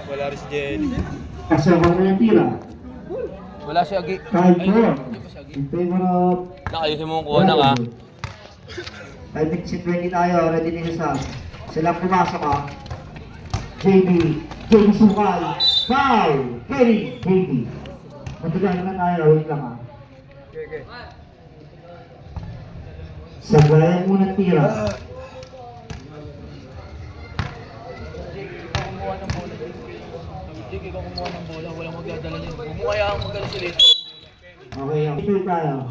Wala rin si Jenny. Kasama na yung tira. Wala siya agi. Kahit po. In favor of... Nakayusin mo kuha na ka. Kahit 20 tayo, ready nila sa... Sila pumasok ka. JB. JB Sukal. Foul. Kerry. JB. Matuloy na tayo. Wait lang ha. Sablayan muna tira. Jake, ikaw kumuha ng bola. Walang magdadala niyan. Kumuha yung magdala sila. Okay, okay tayo.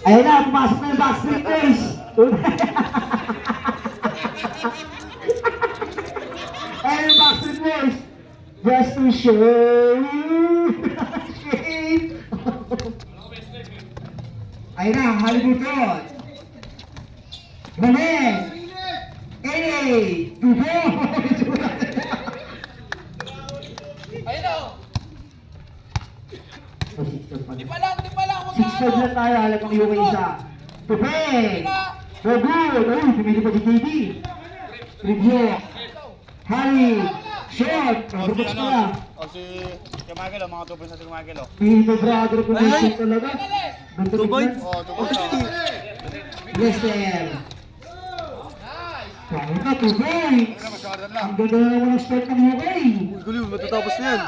Ayun na, pumasok na yung Backstreet Boys. Ayun yung Backstreet Boys. Just to show you. Shame. Ayun na, Halibuton. Manen. Hey, Dugo. Ayun na! Di pa lang, huwag na 6-5 na tayo, alam ang yung isa. Tupeng! So good! Uy, pumili pa si KD. Review. Harry. Shot. Pagbukas ko na. O si Kumagel, mga 2 points na si Kumagel. Pili pa brother ko na shot talaga. 2 points? O, 2 points. Lester. Kaya ka, 2 points. Ang ganda naman ang start ng UK. Gulo, matatapos na yan.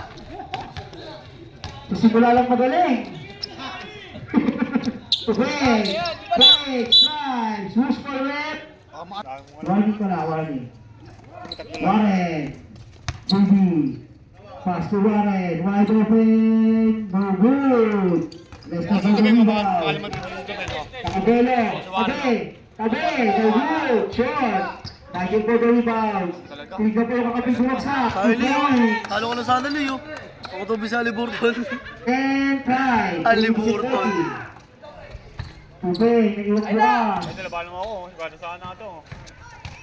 Kasi wala lang magaling. Tupeng. Break. Strives. Who's for red? Warning ka na, warning. Warren. JB. Pass to Warren. Wide open. No good. Let's go to the rebound. Takabelo. Tabi. No good. Short. Naging po the rebound. Tignan po yung kakaping bumagsak. Talo ko na sana Leo. Ako to bisa Aliburton. And try. Aliburton. Tubig, nag-iwas ko ba? Ay, nalabalo mo ako. Gana sana ito.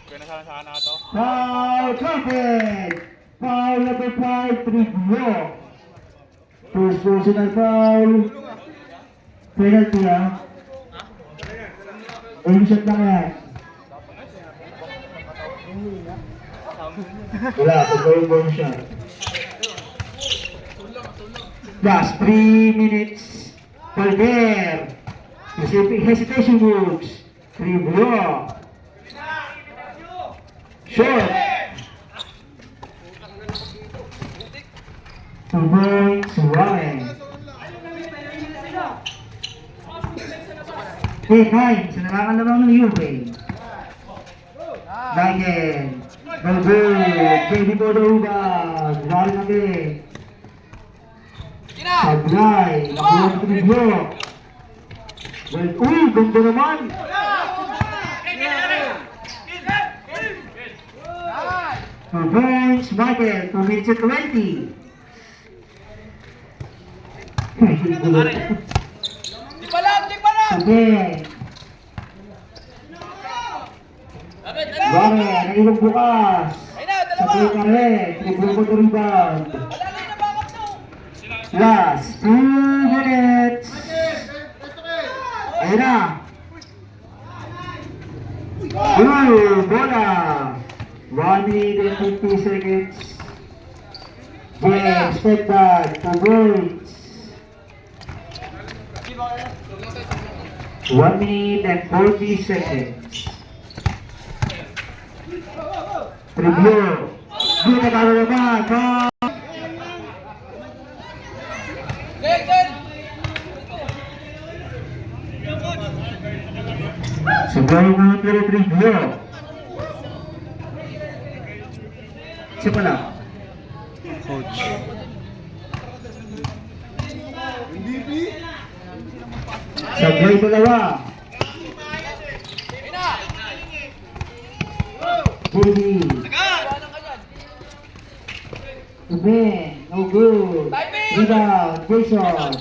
Gana sana ito. Foul, Trumpet! Foul number 5, Triglo. First personal foul. Penalty ha. One shot lang yan. Wala, pagkawin one shot. Last 3 minutes. Palmer. Hesitation moves. Triblo. Short. 2 points. Warren. 8-9. Sa nakakalabang ng Juve. Dagen. No good. JB Bodoba. Warren again. Sablay. Nakuha ng Triblo. Well, uy, ganda naman! 2 points, Michael, 2 minutes and 20. Di pa lang! Okay. Warren, nailang bukas. Sa play ka rin, Triblo ko ng rebound. Last 2 minutes. Ayun na. Bola. 1 minute and 50 seconds. James, step back. 2 points. 1 minute and 40 seconds. Triblo. Di na talo naman. Siguro mga Triblo. Siya pala. Coach. Sablay dalawa. JB. Ubin. No good. Rebound. Jason.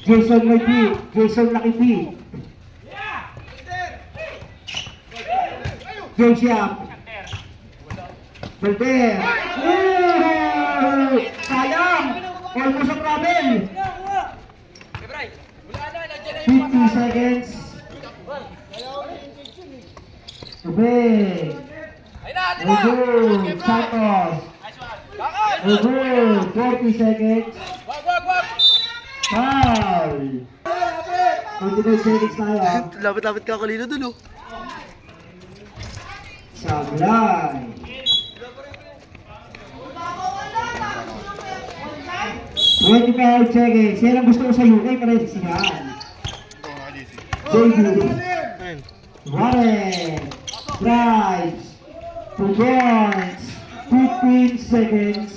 Jason may beat. Jason laki beat. James Yap. Belter. Sayang. Almost a travel. 50 seconds. Tubig. Good. Santos. Good. 40 seconds. Foul. 45 seconds tayo. Lapit-lapit ka kanina dun, oh. Sablay. 25 seconds. Yan ang gusto ko sa UK para sisigahan. JB. Ayun. Warren. Drives. 2 points. 15 seconds.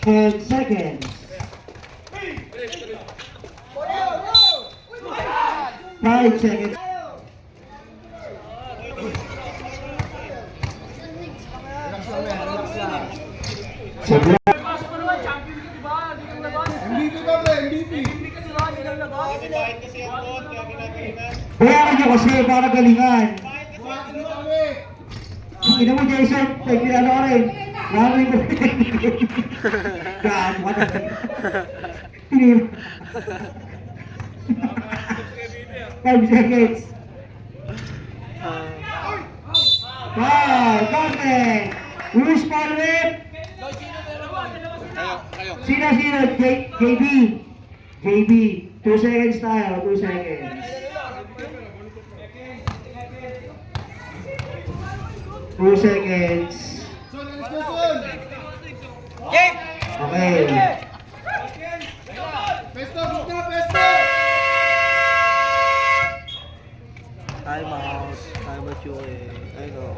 10 seconds. 5 seconds. Sablay. Bayaran nyo kasi para galingan. Ina mo Jason, ano ka rin. Maraming ko rin. Gaan mo ka rin. 5 seconds. 5, contact. Who's following? Sino? JB. JB. 2 seconds tayo, 2 seconds. 2 seconds. Okay. Time out. Time out yung eh. Ayun, oh.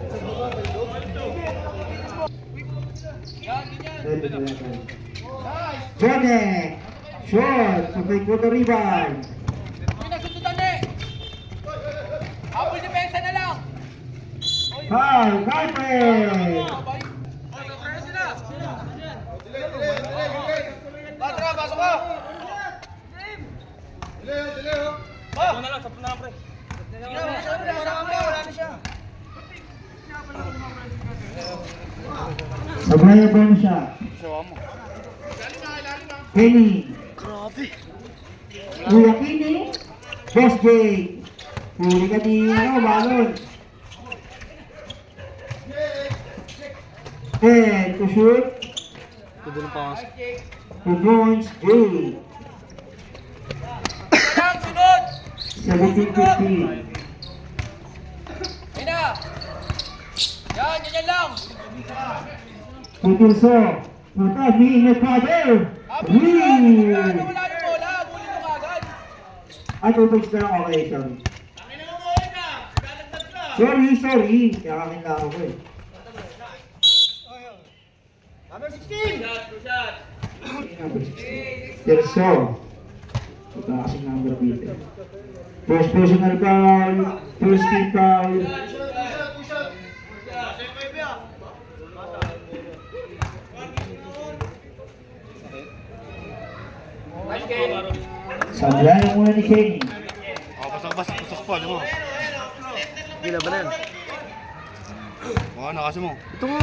Jonek. Short. Sabay ko na rebound. Apple depensa na lang. Foul. Carpet. Batra, pasok ka. Sapo na lang, pre. Wala na siya. Sablay ang bonus shot. Sawa mo. Kenny. Grabe. Kuya Kenny. Boss J. Huli ka ni Balon. 10 to shoot. Pwede ng pasok. 2 points. J. Lang, sunod. 17-15. Ayun na. Yan, ganyan lang. Putilso. Puta, being a father. Wala yung bola. Huli mo agad. Ay, 2 points na lang. Okay, sorry. Sorry. Kaya kakin na ako eh. Number 16. Terso. Ito kasing number dito. First personal foul. First team foul. Sablay ang muna ni Kenny. Pasok pa, di mo. Gila ba na yan? Oo, nakasi mo. Ito nga.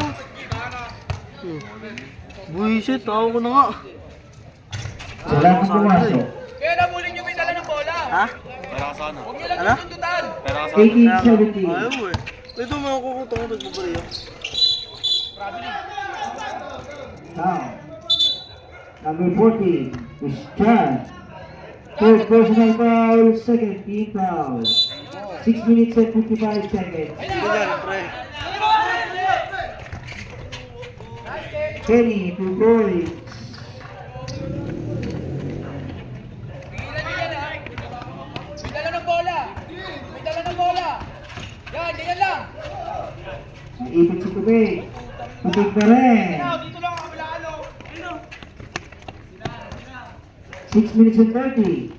Buisit, tawa ko na nga. Sila ang pumasok. Kaya nabulin nyo may dala ng bola. Ha? Pera ka sana. Huwag nyo lang Ano? sundutan. Pera ka sana. 18-17. Ayaw mo eh. Ito mga kukutong ko nagbabaliyo. Now, number 14 is Chad. First personal foul, second team foul. 6 minutes and 55 seconds. Ito yan, pre. Kenny, 2 points. Pigilan nyo yan, ha. May dala ng bola. May dala ng bola. Yan, ganyan lang. Naipit si Tubig. Tubig pa rin. Dito lang ako, wala ano. 6 minutes and 30.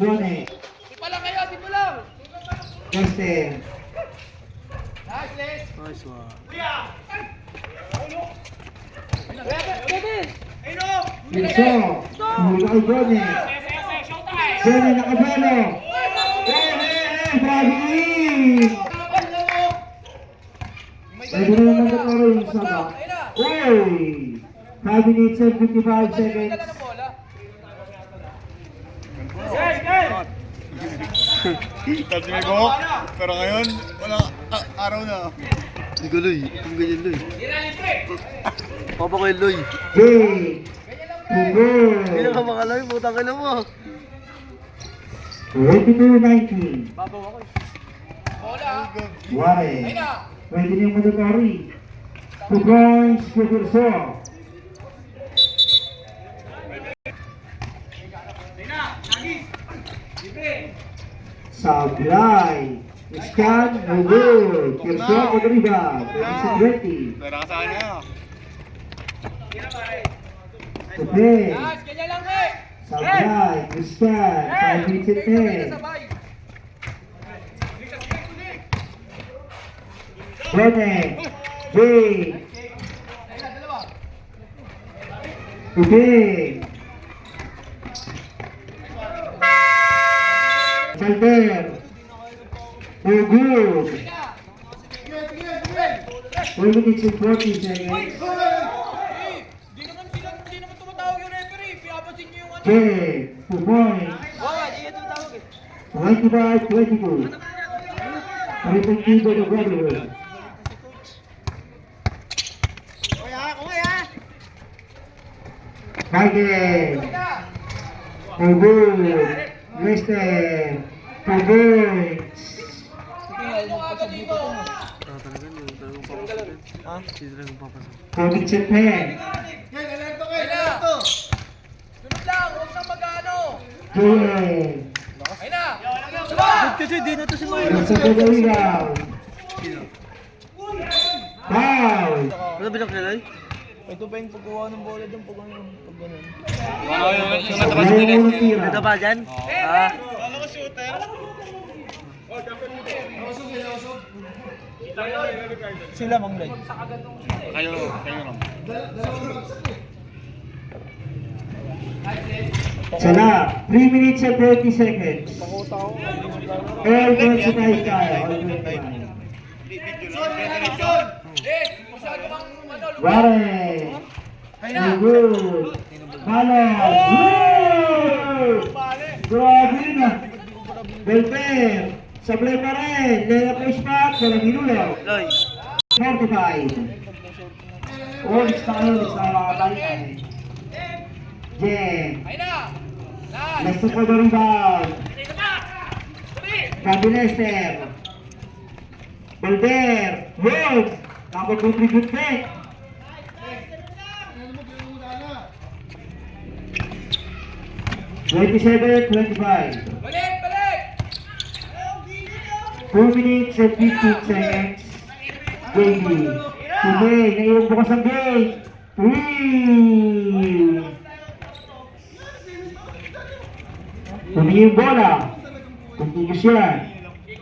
Johnny, Di pa lang kayo, di pa lang. Justin. Nice, Les. Nice one. Pinso. Huli ka kay Johnny. Johnny nakabalo. Bobby! Pwede na naman naturo yung saba. Uy! 5 minutes and 55 seconds. Dala ng bola. Tapos may buhok. Pero ngayon, wala araw na. Hindi ko, Loy. Ang ganyan, Loy. Papa ko yung Loy. Jake. Hindi Tugo. ka mga Loy, putang ina mo. 22-19. Babaw ako eh. Bola. Warren. Ayun na. Pwede niyo mandatory. 2 points to Curso. Sablay. Scan, no good. Curso, mag-rebound. It's a 20. Pero ka sa kanya. Tupi. Guys, ganyan lang eh. Sablay. Scan. 5 minutes and 10. Sabay. Rene. Jake. Ayun na, dalawa. Tupi. Salter. No good. 4 minutes and 40 seconds. Di naman tumatawag yung referee. Pinapansin niyo yung ano. Jake. 2 points. Oo, di yan tumatawag eh. 25-22. Arrepentido de Brotherhood. Michael. Ayun na. Good. Lester. Good. Tingnan mo agad dito. Talaga, Loy. Talagang papasok. Ha? Hindi talagang papasok. 4 minutes and 10. Ayun na. Sunod lang, huwag nang mag-ano. Jake. Ayun na. Sunod. Kasi di na to si Loy. Nasa Badaligaw. Sino? Foul. Ano bilang nila, Loy? Ito ba yung pagkuha ng bola dyan pag ganun? Ano yung natabas Sablay ni mo Lester? tira. Ito ba dyan? Ah. Ano ko shooter? Sila manglay. Kayo ram. Sana. 3 minutes and 30 seconds. All good sa tayo kaya. All good tayo. Eh, masyado kang ano, Warren. Good. Malon. Woo! Grabe na. Belper. Sablay pa rin. Layup na spot. Walang hinulaw. Loy. 45. Oras tayo sa balikan. Jen. ayun na. Lahat. Lester for the rebound. Gabi Lester. Belper. Wood. Nakapag-contribute back. $27-25. Balik, balik. 2 minutes and 15 seconds. JB. Tumay, naiwan bukas ang gate. 3. Tumingin yung bola. Continuous yan.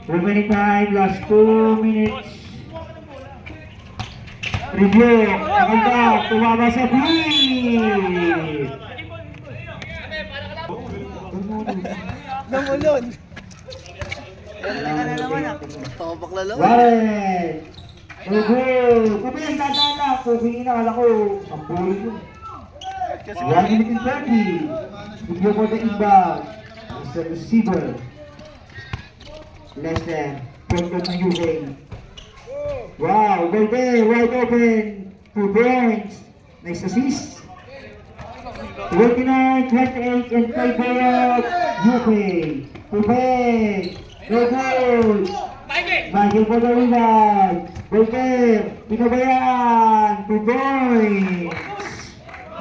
Remaining time, last 2 minutes. Review. Nakanda. Tumama sa 3. Namulon. Baka baklalaw. Warren! Ogo! Kami ang dadala. Kung akala ko, ang buhay yun. 1 minute and 30. Video for the inbound. Mr. Receiver. Lester. Point out ng UK. Wow! Right there. Wide open. 2 points. Nice assist. 29-28 in favor of UK. Tupay. No good. Michael for the rebound. Belper. Pinabayaan. 2 points.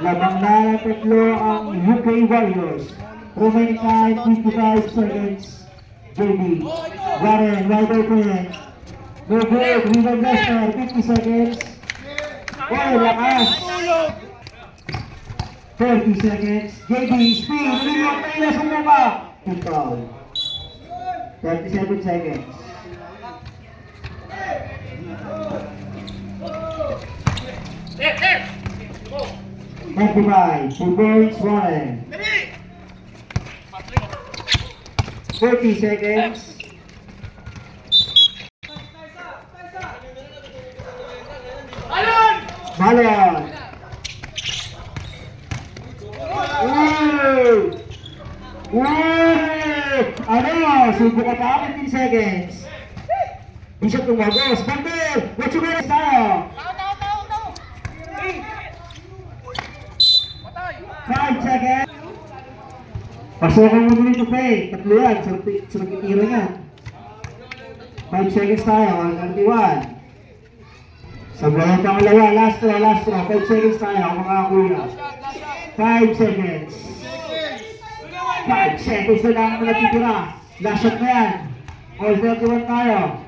Labang na tatlo ang UK Warriors. Remaining time 55 seconds. JB. Warren. Wide open. No good. Rebound Lester. 50 seconds. Oh, lakas. 30 seconds. JB, speed. Rebound na ila sa mukha. Good foul. 37 seconds. Five. 2 points, Warren. 30 seconds. Malon! Woo! Woo! Ano? subo ka pa, 15 seconds. Di siya tumagos. Bundle! Let's go guys tayo. Patay! 5 seconds. Pasukan mo dito pa eh. Tatlo yan. Sarap itira yan. 5 seconds tayo. 131. Sabay ang pangalawa. Last draw. 5 seconds tayo. Mga kuya. 5 seconds. 5 seconds na lang ang natitira. Last shot na yan. All 31 tayo.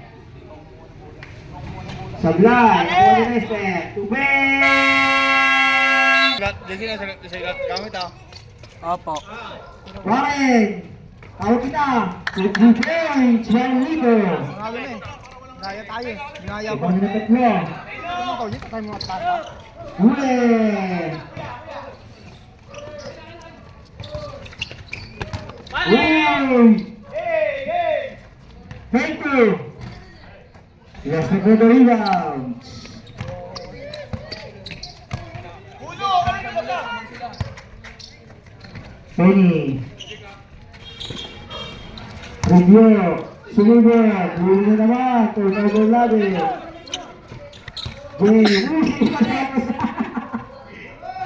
Sablay. All respect. Tubig! Jesse na sa gamit ah. Opo. Warren! Tawag kita! 2 points! 1 lito! Pangalan eh. Naya tayo. Ginaya ko. Ibang na tatlo. Ano ko? Dito tayo mga tata. Huli! Uy! 22! Last na the rebounds. Penny. Review. Sulibot. Huli na naman. Turnover labi. Jay.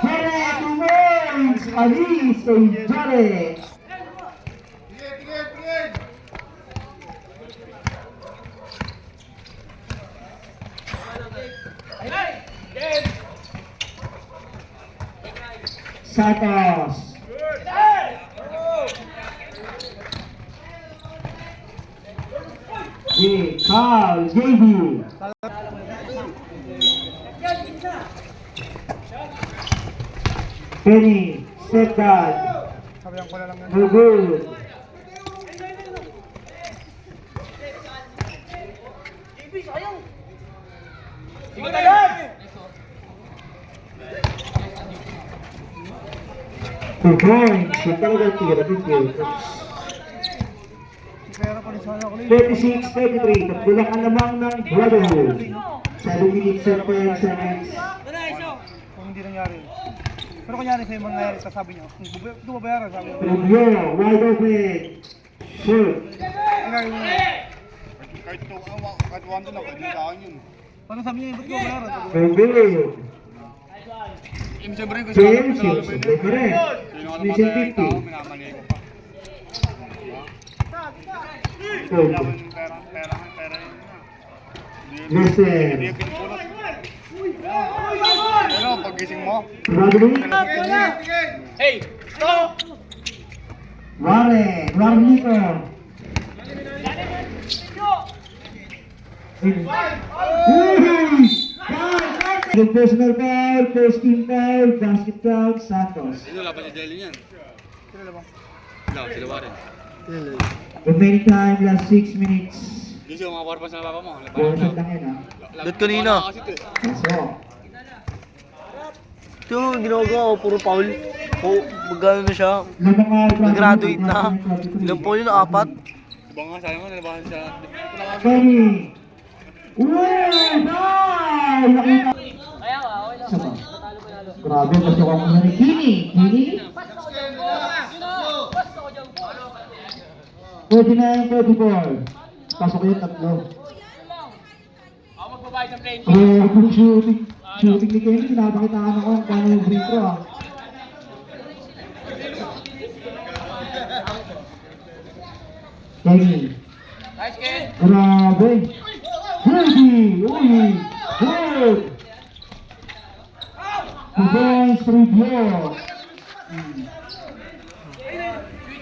Jere, 2 points. Alis kay Jere. Santos. Carl, JB. Penny, step back. Sabihan ko na lang yan. No good. Sige na yan! 2 points. Yung talaga tira. Pera pa rin sana ako. 36-33. Tatlo lang ang lamang ng Brotherhood. 7 minutes and 10 seconds. Kung hindi nangyari. Pero kunyari sa'yo mangyari, sabi niyo, ito babayaran, sabi niyo. Review, wide open. Shoot. Kahit one doon ako, hindi sa akin yun. Paano sabi niya, ba't ko babayaran? Review. Siyempre ko James, sabi ko rin. Sino ka Mission naman tayo, 50. minamali ko pa. Good. Pera yun na. Listen. Hindi yung pinupulot. Ano, paggising mo, Rodney. Hey! Stop! Warren. Warnito. Uy! Good personal foul, first team foul, basket count, Santos. sino laban ni Jelly yan? Sila lang. Sila Warren. Remaining time, last 6 minutes. Hindi siya mga warpas na papa mo. Bonus lang yun, ha? Dot kanina. So, Ito yung ginagawa ko, puro foul. Magkano na siya? nag-graduate na. Ilang foul yun, 4? Iba nga, sabi mo, nalabahan siya. Penny. Uy! Bye! Nakita. Isa ba? Grabe, gusto ko muna ni Kini. Kini? 39-34. Pasok ko yung tatlo. Ako magbabayad ng plane. Yung shooting ni Kenny, pinapakitaan ako kung paano yung free throw, ah. Kenny. Nice, Ken! Grabe. Rudy! Uy! Good! 2 points, review.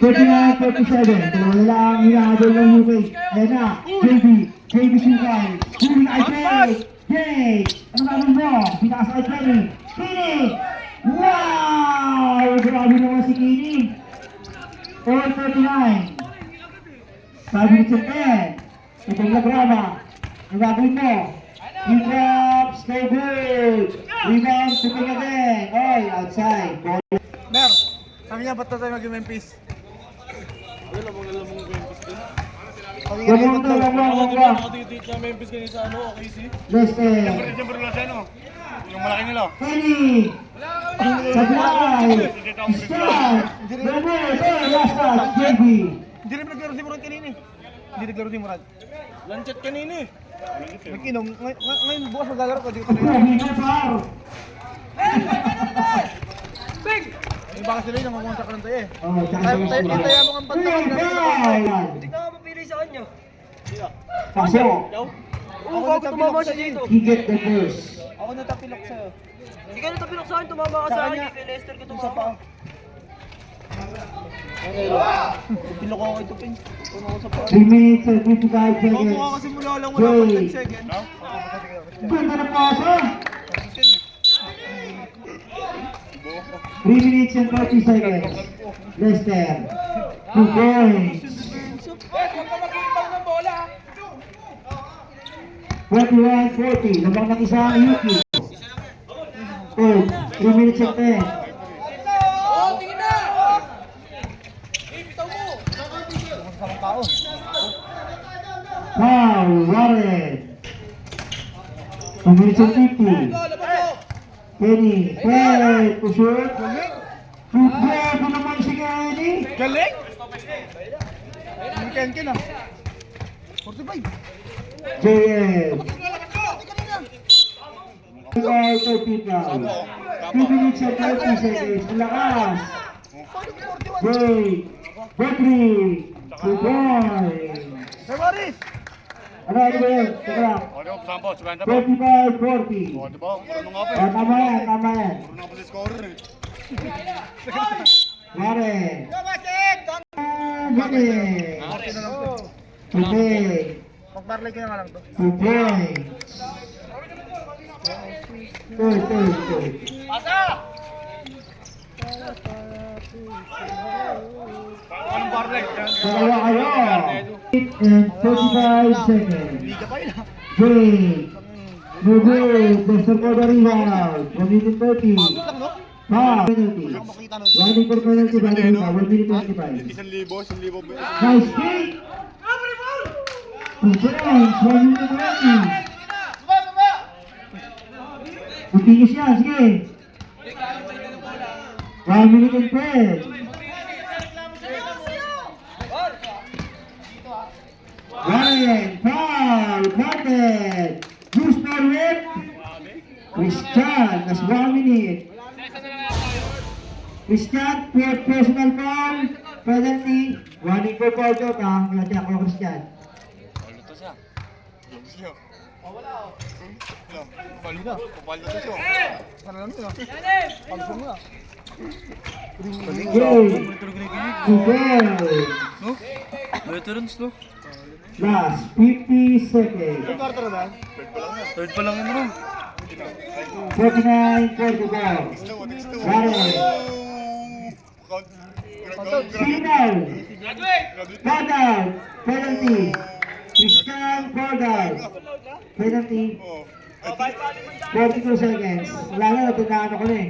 39-37. Dalawa na lang hinahabol ng UK. Ayan na. JB Sukay. Huli kay Jay. Jay! Ano gagawin mo? Pinakas kay Kenny. Kenny! Wow! Grabe naman si Kenny. All 39. 5 minutes and 10. Itong lagrama. Ang gagawin mo? Interrupts, no good. Rebound, shooting again. Oy, outside. Ball. Mer, sabi niya, ba't na tayo mag-Memphis? Gamon to, gamon. Nakatitit na Memphis kanina sa ano, OKC. Listen. Siyempre lang siya, no? Yung malaki nila. Kenny. Sablay. Strike. Gamon. Last shot. JB. Hindi rin naglaro si Murad kanina eh. Hindi naglaro si Murad. Lancet kanina eh. Nag-inom. Ngayon bukas maglalaro ko. Di ko Ako, tuloy. hindi foul. Yung baka sila yung nangungontak ka ng tayo eh. Oh, tsaka Tayo sa sila. tayo mo ang pantakan na. Hindi ka mapili sa kanya. Pasok. Oo, bago tumama siya dito. He get the first. Ako natapilok sa'yo. Hindi ka natapilok sa akin, tumama ka sa akin. Kay Lester ka Isa pa. tumama. Pilok ako ito, Pin. Puno ako sa pa. 3 minutes and 55 Ako seconds. mukha kasi mula lang wala pa 10 seconds. Ganda ng pasa. 3 minutes and 40 seconds. Lester. 2 points. Huwag ka mag-iimbang ng bola. 21-40. Labang ng isa ang Yuki. Oh, 3 minutes and 10. Oo, tingin na. Bitaw mo. Sa tao. Foul, Warren. 2 minutes and 50. Go, labas mo. Kenny, play to shoot. Good grab naman si Kenny. Galing! Hindi Ken ah. 45. JL. 30 foul. 2 minutes and 30 seconds. Malakas. Break. Battery. 2 points. Sir Maris! Ano ba yun? Teka lang. O, di ba? Sampo, 50 ba? 25-40. O, di ba? Marunong nga pa Oh, eh. tama yan, tama yan. Marunong nga pa si scorer eh. Warren. Galing. Okay na lang to. Okay. Pag-parlay ka na nga lang to. 2 points. Third. Anong parlay? Dalawa kayo. 8 and 35 seconds. Liga pa yun ah. Break. Mugod. Bester for the rebound. 1 minute 30. Lang no? Foul. Penalty. Ako makita nun. 1 minute for penalty. Balik na. 1 minute 25. 1,000 ba? Nice kick. 2 points. 1 minute 20. Butingis yan. Sige. 1 minute and 10. Warren, foul, planted. Goose ball whip. Christian, that's 1 minute. Christian, fourth personal foul. Penalty. 1 in for foul to ka. Malati ako, Christian. Palo to siya. Siya. Wala. Palo na. Palo to siya. Sana lang yun ah. Pag-zoom mo ah. Okay. 2 goals. Veterans no? Last 50 seconds. Karta na ba? Third pa lang yun no? 49-44. Warren. Signal. Fall down. Penalty. Christian, fall down. Penalty. 42 seconds. Wala na, natandaan ako na eh.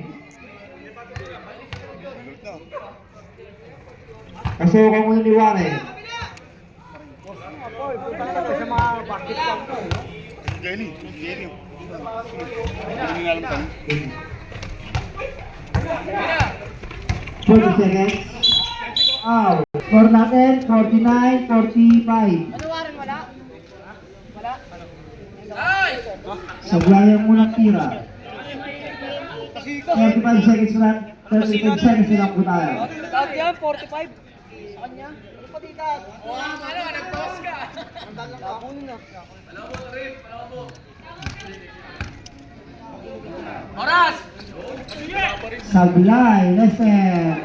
Pasukan mo na ni Warren. Sa mga basketball to. Jenny. Hindi nga alam tayo. 20 seconds. Out. Score natin, 49-45. Nice. Sablayan mo ng tira. 35 seconds lang. 35 seconds lang po tayo. Dati yan, 45. Sa kanya. Nag-toss ka. Oras. Sablay, Lester.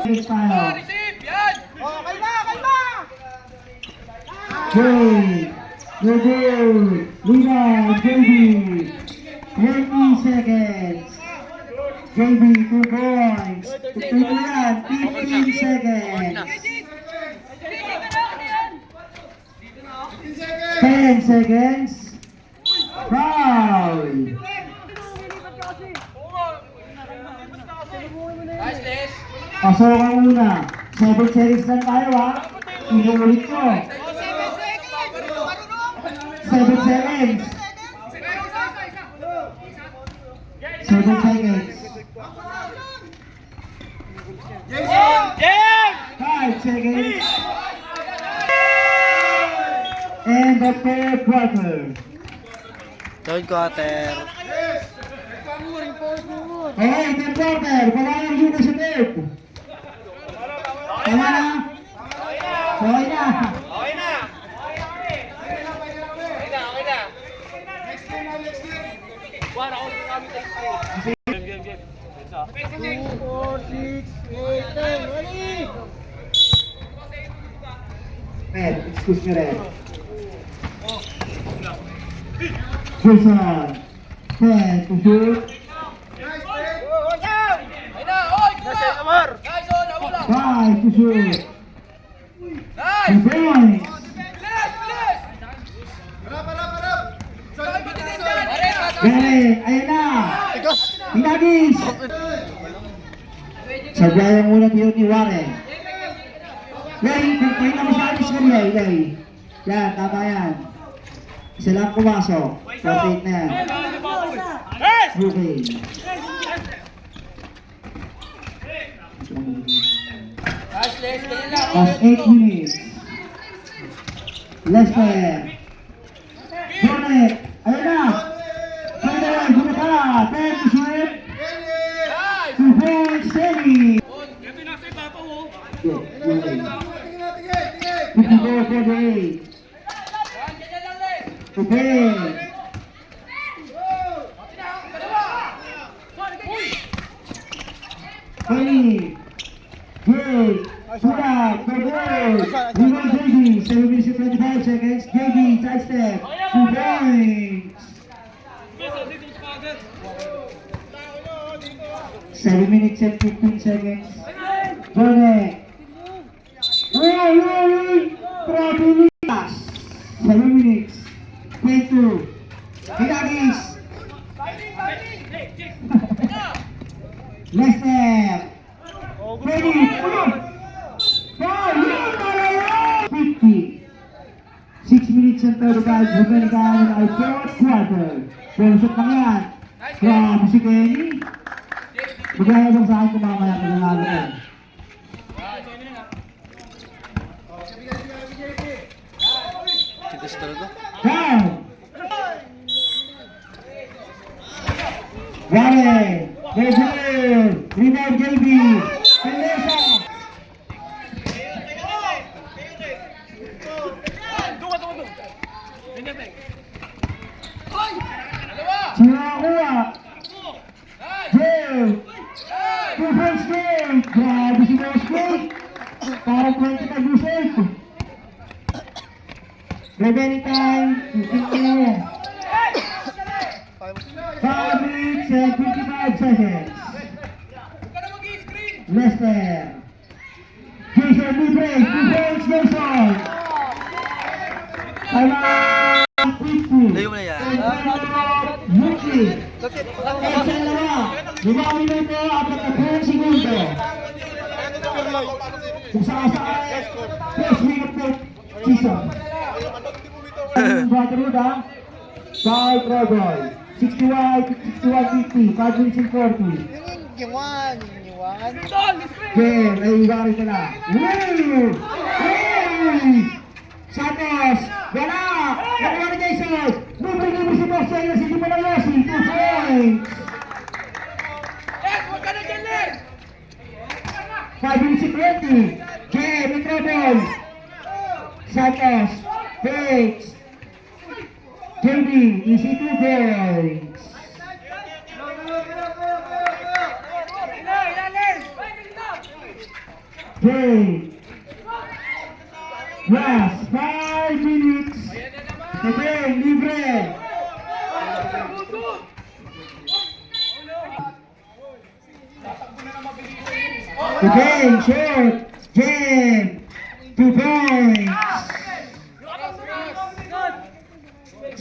Seconds tayo. Receive. Yan. Jay. Good. Rebound, JB. 20 seconds. JB, 2 points. Tutuloy mo yan, 15 seconds. 10 seconds. Foul. Nice, Les. Pasok ang una. 7 seconds lang tayo ha. Inuulit ko. 7 seconds. 7 seconds. Jam. 5, 65 seconds. And the third quarter. Third quarter. Okay, third quarter. Pagkakaroon dito sa third. Tama na? Okay na. Red, excuse me, Red. Jason, 10 to shoot. Ayun na, oy! Kuha! Guys, oh, nawala! 5 to shoot. 2 Nice! points. Bilis! Bilis! Galing, ayun na. Hinagis. Sabayang muna tiyo ni Warren. Lay, kung na masalis ka Lay, Lay. Yan, tama yan. Isa lang pumasok. 48 na yan. Okay. Guys, Les, ganyan lang. Last 8 minutes. Lester. Bonnet. Ayun na. Bonnet, gumita. 10 to shoot. Nice! 2 points, steady. Yan, 54-48. ganyan lang, Les. Okay. Kenny. Jake. Sudak. Forward. Rebound JD. 7 minutes and 25 seconds. JD, sidestep. 2 points. 7 minutes and 15 seconds. Bonnet. Propinas. 7 minutes. 22. Hinagis. Lester. Ready. 50. 6 minutes and 35. Remaining time in our fourth quarter. Pulsot lang yan. Grabe si Kenny. Bigay lang sa akin kung mamaya kung nanalo yan. Tigas talaga. Down. Warren. Regular. Rebound JB. Pelesa. Sinakuha. Jay. 2 points game. Grabe si Boss Jake. Parang 25 usage. Remaining time, 15 5 minutes and 55 seconds. Huwag ka na mag-i-screen! Lester. Jason Libre, 2 points, Jason. Time out, 50. Layo mo na yan. Yuki. Edson Lara, 5 minuto at 10 segundo. Kung saan first win of the season. Bataruda, by Troboy. 61-50, 5 minutes and 40. Ken, ay iwarin ka na. Santos, wala! Wala ni Jason! Bumili mo si Boss Taylor, hindi mo na Yossi, 2 points! Les, huwag ka na dyan, Les! 5 minutes and 20. Ken, may trouble. Santos, Bates. JB, easy 2 points. Jay. Last 5 minutes. Okay, libre. Okay, short. Jay. 2 points.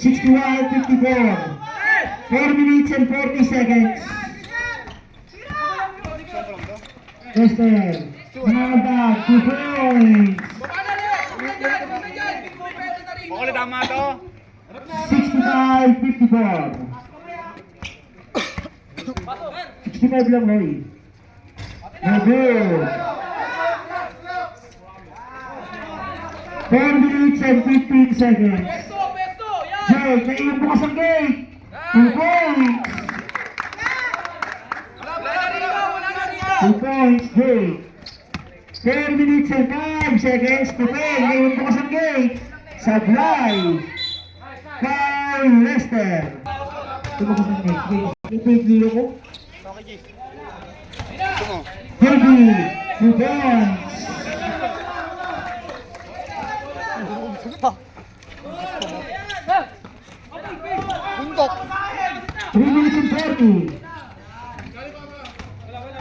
61-54. 4 minutes and 40 seconds. Lester. Nabag, 2 points. Baba na, Les! Huwag na dyan! Huwag na dyan! Hindi mo pwede na rin! Okay, tama to. 65-54. 65 lang, Roy. No good. 4 minutes and 15 seconds. Pesto, pesto! Yan! Jake, naiwan bukas ang gate. 2 points. Wala na rito! Wala na rito! 2 points, Jake. 10 minutes and 5 seconds. Tupel, naiwan bukas ang gate. Sablay. Kyle Lester. Tumakas ang gate. Ipig nilo ko. Heavy. 2 points. Bundok. 3 minutes and 30.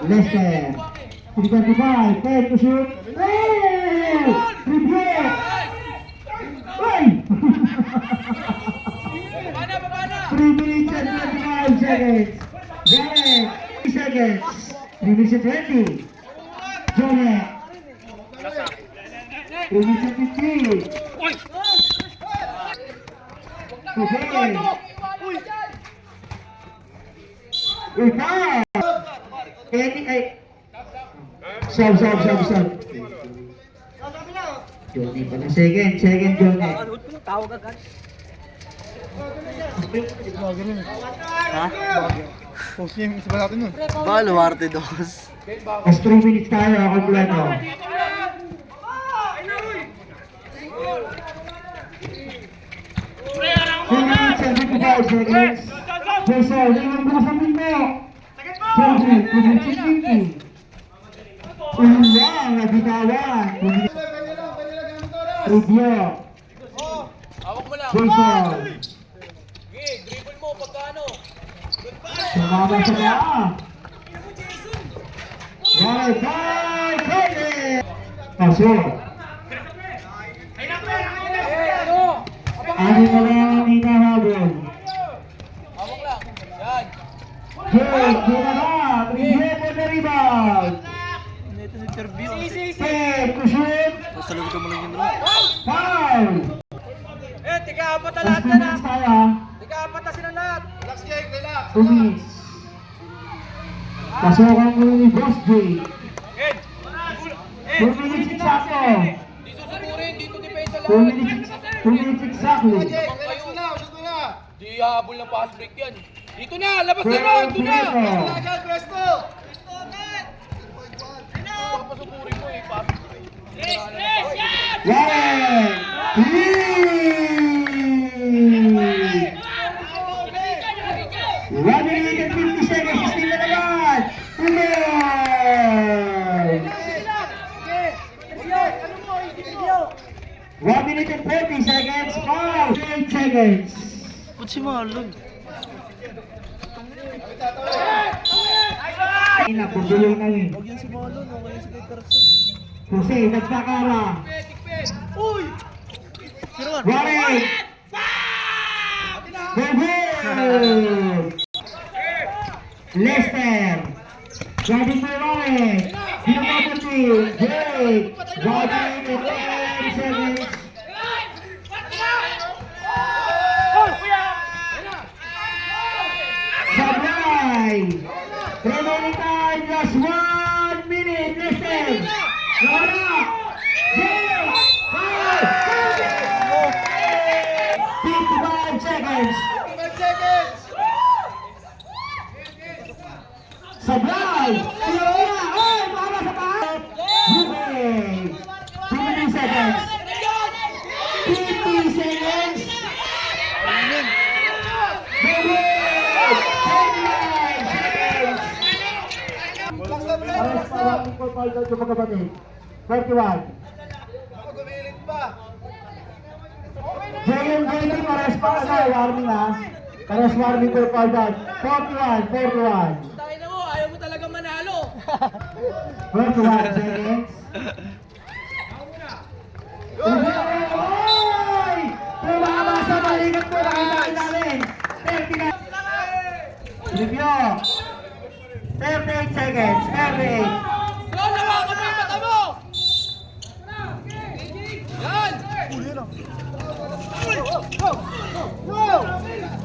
Lester. 3:25. 10 to shoot. Oh! Review! Ay! Babana, babana! 3 minutes and 25 seconds. Janet. 3 seconds. 3 minutes and 20. Janet. 3 minutes and 15. Okay. Ikaw! Ay. Sab. Johnny pala. Second Johnny. Ha? Post niya yung isa ba natin nun? Baka Luarte dos. Mas 3 minutes tayo, kompleto. 3 minutes and 55 seconds. Jason, iwan bukas ang pinto. Sergi, 2 minutes and 50. Ulang, nabitawan. Review. Hawak mo lang! Jason. Okay, dribble mo pagkano! Sumama sa paa. Right, right, right. Paso. Ano? Ano na lang ang hinahabol. Hawak lang! Yan! Jake, ginanap. Review for the rebound. Ito ni interview. Pep, to shoot. Basta lagot mo lang yun bro. Foul. Tika-apat na Mas lahat 2 yan ah! minutes tayo, ha? Tika-apat na sila lahat! Relax, Jake! Relax! 2 minutes. Pasukan mo ni Boss J. 2 minutes exacto. Dito susurin! Dito depensa 2 lahat! minutes, 2 minutes exactly. Relax mo na! Shoot mo na! Di habol ng fast break yan! Dito na! Labas na ron! Doon na! Papasukurin mo eh! Fast break! Warren! 1 minute and 50 seconds. Steal na naman. Tuloy! 1 minute and 40 seconds. Foul! 8 seconds. Ba't si Marlon? Pagduloy na rin. Huwag yan si Marlon. Okay yan si Kay Terso. Jose, nagkakara. Uy! Sino ka? Warren! Bobo! Lester! Driving by Warren! Pinapapati! Jake! Driving in 10 seconds! Sablay! Remaining time, just 1 minute! Lester! Wala! Jake! 55 seconds! Sablay! Siyawala! Ay! Para sa taas! Okay! 20 seconds! 50 seconds! Baby! 29 seconds! Aras pa lang equal foul daw sa magkapatid. 31. Jayon Bailey, pares pa warning ha. Pares warning for foul down. 41. Tayo na mo! Ayaw mo talaga manalo! 41 seconds. Oy! Tumama sa balikat mo, nakita namin. 39. Review. 38 seconds. 38. Bro, nawa ka pa yung mata mo! Yan!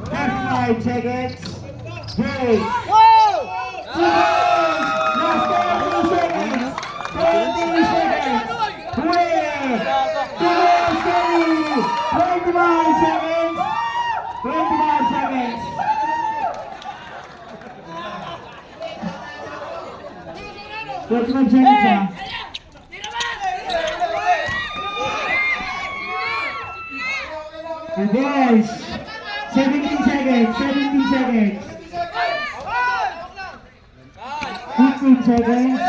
35 seconds. Jake. Last 30 seconds. 20 seconds. Wait. 25 seconds. 25 seconds. Forty-five seconds, ha? The boys. 17 seconds. 17 seconds. 15 seconds.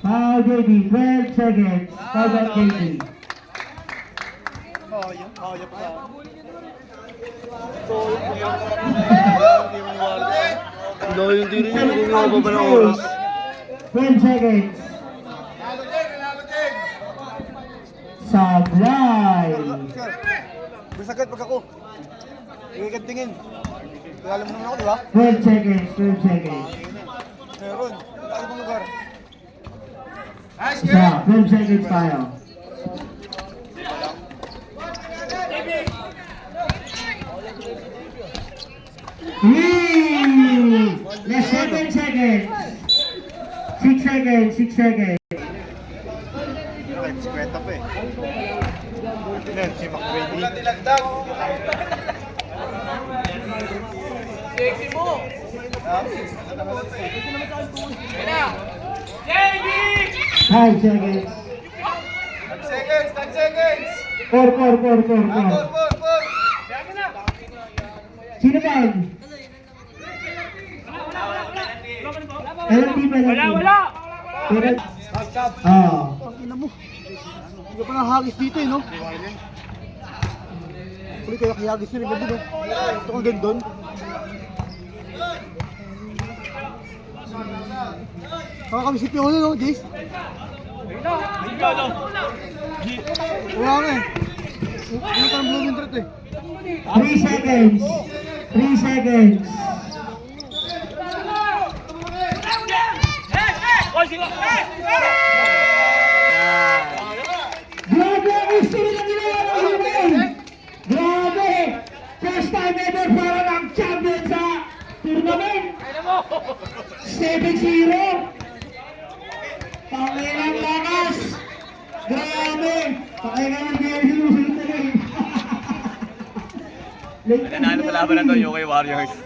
Foul, baby. 12 seconds. Foul out, baby. Oh, yun. Oh, yun pa. Wala yung tiro niya. Kung nakababa ng oras. 12 seconds. Sablay. Sir, may sagad pag ako. Tingin. Kilala mo naman ako, di ba? 12 seconds. 12 seconds. Meron. Tayo pang lugar. Isa. 12 seconds tayo. Less 7 seconds. 6 seconds. 6 seconds. Kahit 50 pa eh. Yan, si McBrady. Sexy mo! Yan na! 5 seconds. 10 seconds! 4. Sino ba? LMP ba? Wala! Oo. Ang ina mo. Hindi ka pa nahagis dito eh, no? Huli kaya kihagis nila gabi, no? Ito kang gandun. Kami si Piolo, no, Jace? Wala ka eh. Hindi ka ng blooming threat eh. 3 seconds. 3 seconds. Grabe ang history na ginawa ng Hurricane! Grabe! First time ever para ng champion sa tournament! 7-0! Pangilang lakas! Grabe! Pakilang kayo sinusunod na rin! Nanalo pala ba na to, UK Warriors?